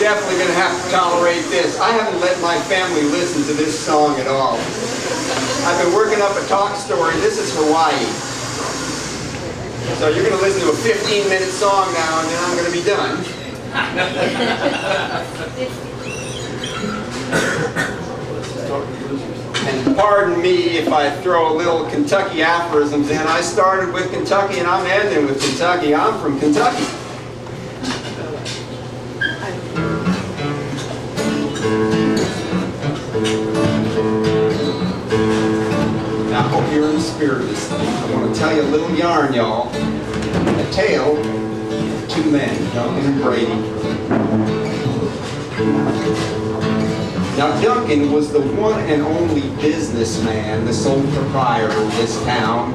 definitely going to have to tolerate this. I haven't let my family listen to this song at all. I've been working up a talk story. This is Hawaii. So you're going to listen to a 15-minute song now, and then I'm going to be done. And pardon me if I throw a little Kentucky aphorisms in. I started with Kentucky, and I'm ending with Kentucky. I'm from Kentucky. Now, I hope you're in the spirit of this thing. I want to tell you a little yarn, y'all. A tale of two men, Duncan and Brady. Now, Duncan was the one and only businessman, the sole proprietor of this town.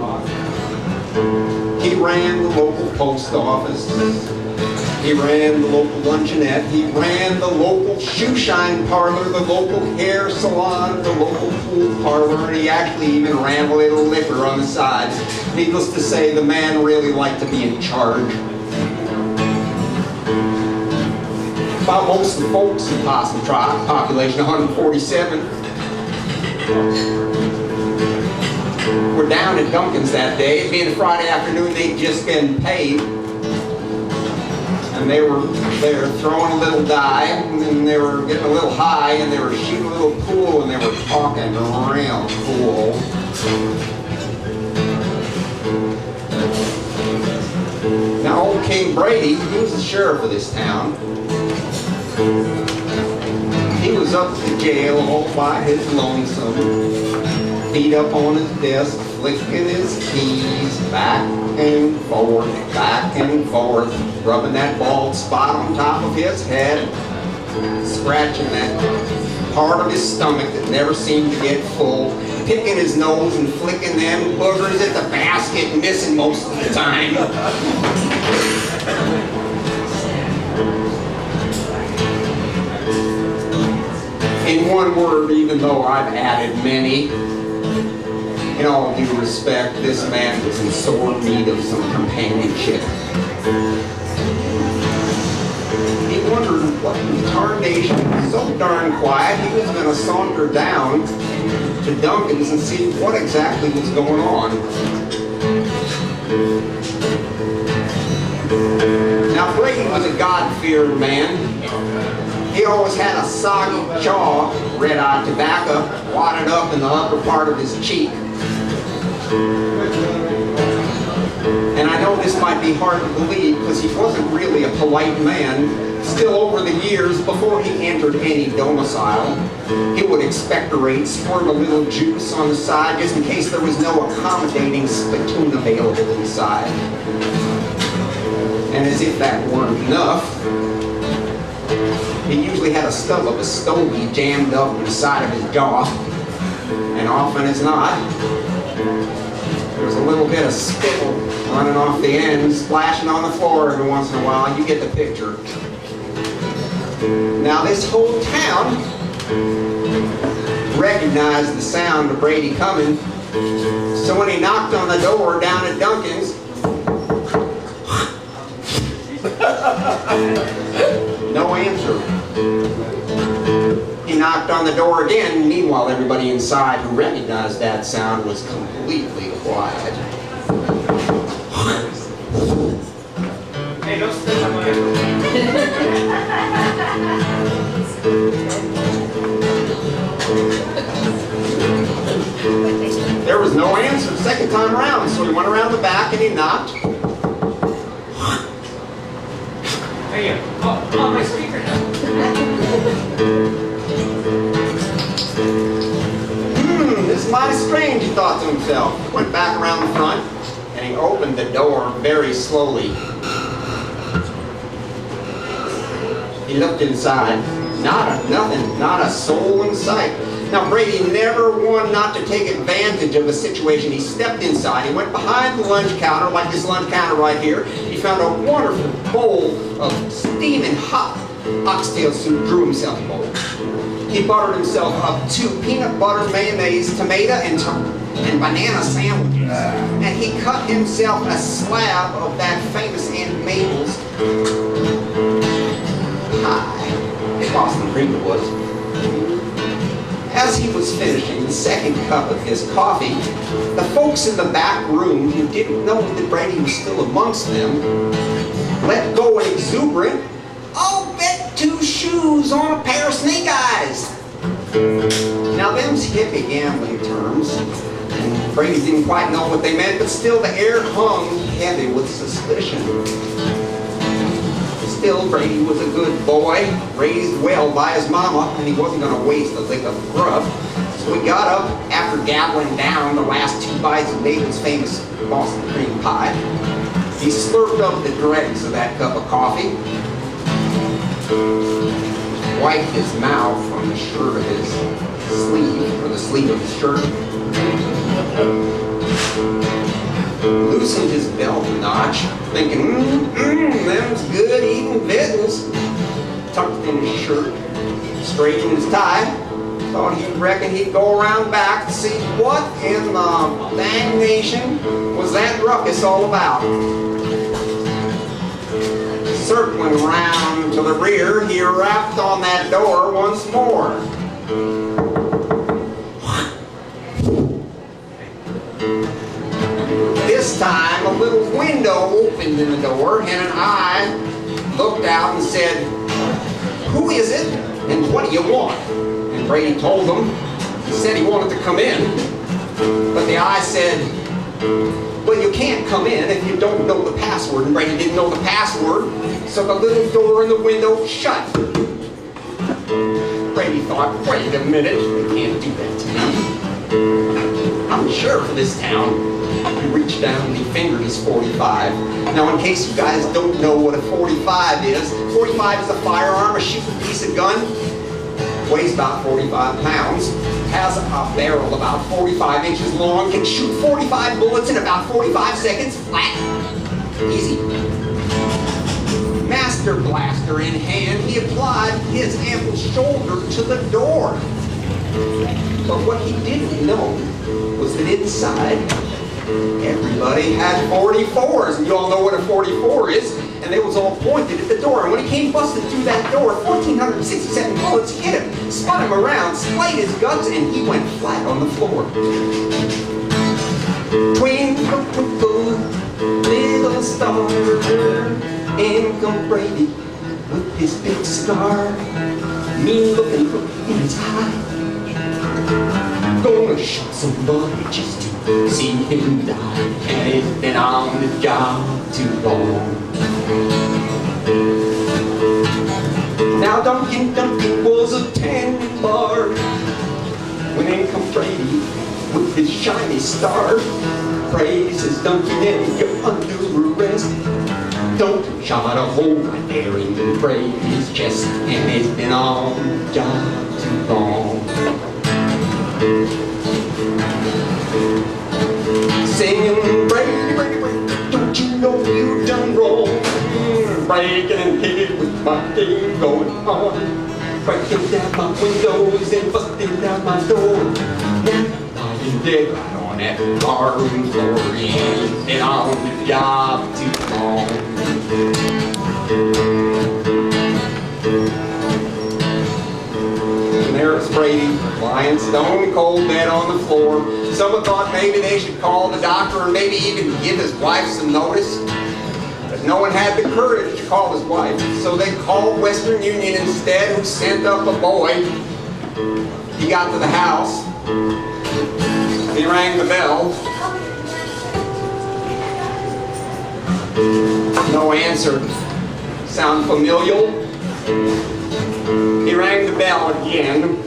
He ran the local post office. He ran the local luncheonette. He ran the local shoe shine parlor, the local hair salon, the local pool parlor, and he actually even ran a little liquor on the side. Needless to say, the man really liked to be in charge. About most of the folks in Possum Tribe, population 147, were down at Duncan's that day. It being a Friday afternoon, they'd just been paid. And they were there throwing a little dive, and they were getting a little high, and they were shooting a little pool, and they were talking real cool. Now, old King Brady, he was the sheriff of this town. He was up at the jail all by his lonesome, feet up on his desk, flicking his keys back and forth, rubbing that bald spot on top of his head, scratching that part of his stomach that never seemed to get full, picking his nose and flicking them boogers at the basket, missing most of the time. In one word, even though I've added many, in all due respect, this man was in sore need of some companionship. He wondered what in tarnation, so darn quiet, he was going to saunter down to Duncan's and see what exactly was going on. Now, Brady was a God-fearing man. He always had a soggy jaw, red-eyed tobacco, wadded up in the upper part of his cheek. And I know this might be hard to believe because he wasn't really a polite man. Still, over the years, before he entered any domicile, he would expectorate, squirt a little juice on the side just in case there was no accommodating spittoon available inside. And as if that weren't enough, he usually had a stub of a stogie jammed up in the side of his jaw, and often as not, there was a little bit of spittle running off the end, splashing on the floor every once in a while. You get the picture. Now, this whole town recognized the sound of Brady coming, so when he knocked on the door down at Duncan's, no answer. He knocked on the door again. Meanwhile, everybody inside who recognized that sound was completely quiet. Hey, don't step on my There was no answer the second time around, so he went around the back and he knocked. Hey, oh, my speaker now. This is mighty strange, he thought to himself. He went back around the front and he opened the door very slowly. He looked inside. Not a soul in sight. Now, Brady never wanted not to take advantage of a situation. He stepped inside. He went behind the lunch counter, like this lunch counter right here. He found a wonderful bowl of steaming hot oxtail soup, drew himself a bowl. He buttered himself up 2 peanut butter, mayonnaise, tomato, and banana sandwiches. And he cut himself a slab of that famous Aunt Mabel's pie. the second cup of his coffee, the folks in the back room who didn't know that Brady was still amongst them let go an exuberant, "I'll bet 2 shoes on a pair of snake eyes." Now them's hippie gambling terms, and Brady didn't quite know what they meant, but still the air hung heavy with suspicion. Still, Brady was a good boy, raised well by his mama, and he wasn't going to waste a lick of grub. So he got up after gabbling down the last 2 bites of Nathan's famous Boston cream pie. He slurped up the dregs of that cup of coffee, wiped his mouth on the shirt of his sleeve, or the sleeve of his shirt, loosened his belt a notch, thinking, them's good eating business. Tucked in his shirt, straightened his tie, thought he'd reckon he'd go around back to see what in the damnation was that ruckus all about. Circling around to the rear, he rapped on that door once more. This time, a little window opened in the door, and an eye looked out and said, "Who is it, and what do you want?" And Brady told him. He said he wanted to come in, but the eye said, "Well, you can't come in if you don't know the password." And Brady didn't know the password, so the little door in the window shut. Brady thought, wait a minute, they can't do that to me. I'm the sheriff of this town. He reached down and he fingered his .45. Now, in case you guys don't know what a .45 is, .45 is a firearm, a shooting piece of gun. Weighs about 45 pounds, has a barrel about 45 inches long, can shoot 45 bullets in about 45 seconds flat. Easy. Master blaster in hand, he applied his ample shoulder to the door. But what he didn't know was that inside, everybody had 44s, and you all know what a 44 is, and they was all pointed at the door. And when he came busting through that door, 1,467 bullets hit him, spun him around, splayed his guts, and he went flat on the floor. Twinkle, twinkle, little star, in come Brady with his big scar, mean looking look in his eye. Gonna shoot somebody just to see him die, and he's been on the job too long. Now Duncan was a tanning bar when in come Brady with his shiny star. Praises Duncan and you're under arrest. Don't shot a hole right there in Brady's chest, and he's been on the job too long. Singing, Brady, Brady, Brady, don't you know you done wrong? Breaking and hitting with my game going on. Breaking down my windows and busting down my door. Now I'm dead right on that barroom floor. Yeah, been on the job too long. And there's Brady, lying stone cold dead on the floor. Someone thought maybe they should call the doctor and maybe even give his wife some notice. But no one had the courage to call his wife, so they called Western Union instead, who sent up a boy. He got to the house. He rang the bell. No answer. Sound familiar? He rang the bell again.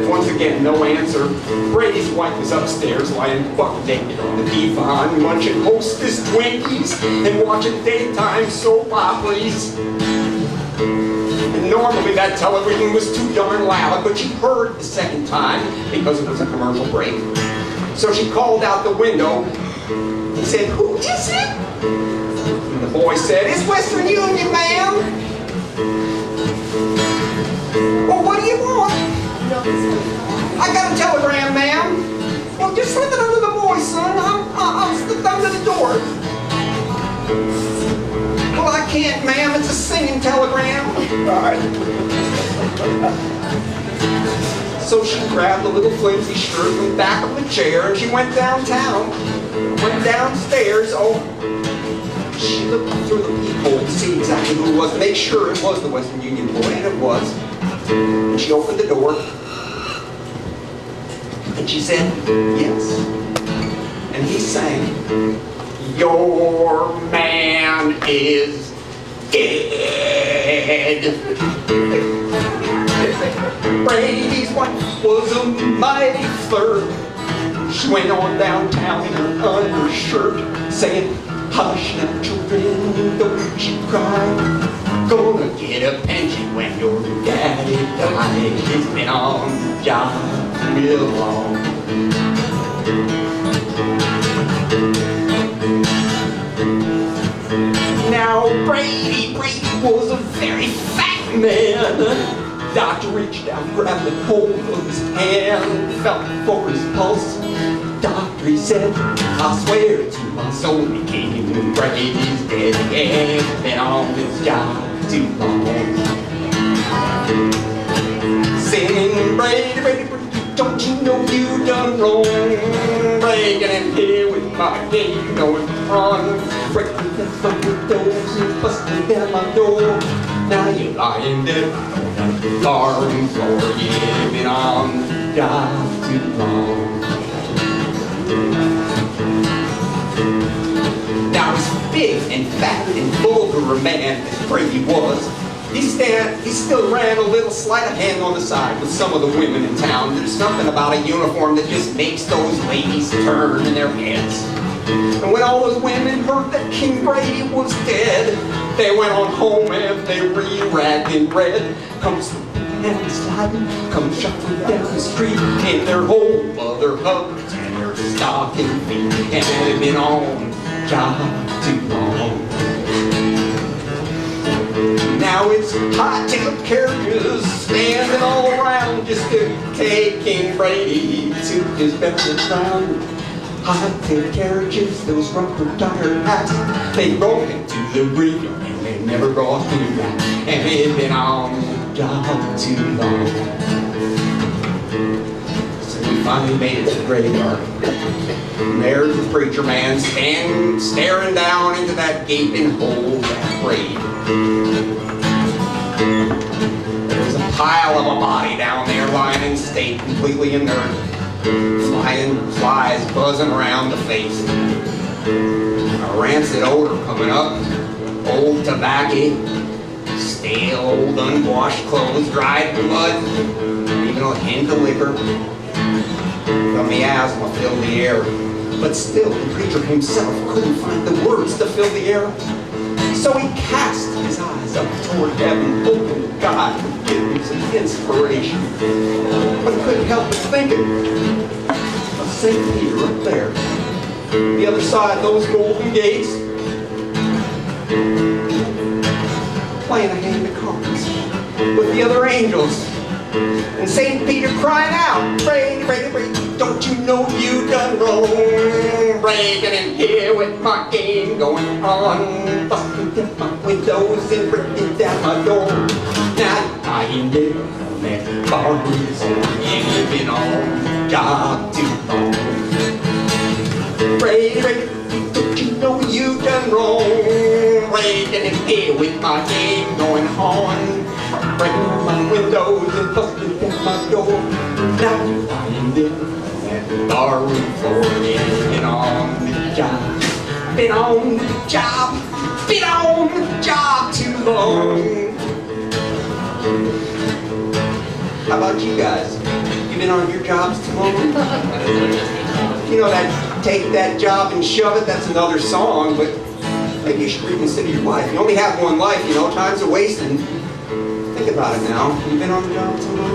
Once again, no answer. Brady's wife was upstairs, lying buck naked on the divan, munching Hostess Twinkies and watching daytime soap operas. And normally that television was too darn loud, but she heard the second time because it was a commercial break. So she called out the window and said, "Who is it?" And the boy said, "It's Western Union, ma'am." "Well, what do you want?" "I got a telegram, ma'am." "Well, just slip it under the boy, son. I'll slip under the door." "Well, I can't, ma'am. It's a singing telegram." "All right." So she grabbed a little flimsy shirt from the back of the chair and she went downtown, went downstairs. Oh, she looked through the peephole to see exactly who it was, to make sure it was the Western Union boy, and it was. And she opened the door, and she said, yes. And he sang, your man is dead. Brady's wife was a mighty flirt. She went on downtown in her undershirt, saying, hush now children, don't you cry. Gonna get a pension when your daddy died. He's been on the job real long. Now Brady was a very fat man. Doctor reached out, grabbed a hold of his hand, felt for his pulse. Doctor, he said, I swear to my soul, he came. Brady's dead again, been on this job too long. Singing, Brady, Brady, Brady, don't you know you done wrong? Breaking in here with my game going on. Breaking down my windows and busting down my door. Now you're lying dead on the barroom floor. You've been on the job too long. Now he's big and fat and vulgar a man as Brady was. He still ran a little sleight of hand on the side with some of the women in town. There's something about a uniform that just makes those ladies turn in their heads. And when all those women heard that King Brady was dead, they went on home and they re-ragged in red. Come slipping and sliding, come shuffling down the street in their old mother hugs and their stocking feet. And they've been on the job too long. Now it's high-tailed carriages standing all around just to take King Brady to his burial ground. High-tailed carriages, those rubber-tired hats, they brought him to the graveyard and they never brought him back. And they've been on the job too long. So we finally made it to the graveyard. And there's the preacher man staring down into that gaping hole of that grave. There's a pile of a body down there lying in state, completely inert. Flying flies buzzing around the face. A rancid odor coming up. Old tobacco. Stale old unwashed clothes. Dried blood. Even a hint of liquor. From the asthma filled the air. But still, the preacher himself couldn't find the words to fill the air. So he cast his eyes up toward heaven, hoping God would give him some inspiration. But he couldn't help but thinking of St. Peter up there, the other side of those golden gates, playing a hand of cards with the other angels. And St. Peter crying out, Brady, Brady, Brady, don't you know you done wrong? Breaking in here with my game going on, busting down my windows and breaking down my door. Now lying there on that barroom floor, you've been on the job too long. Brady, Brady, don't you know you done wrong? Breaking in here with my game going on. Breaking down my windows and busting down my door. Now you're lying there at the barroom floor. Yeah, been on the job. Been on the job. Been on the job too long. How about you guys? You been on your jobs too long? You know that take that job and shove it, that's another song, but maybe you should reconsider your life. You only have one life, you know, time's a wasting. Think about it now. You've been on the job too long?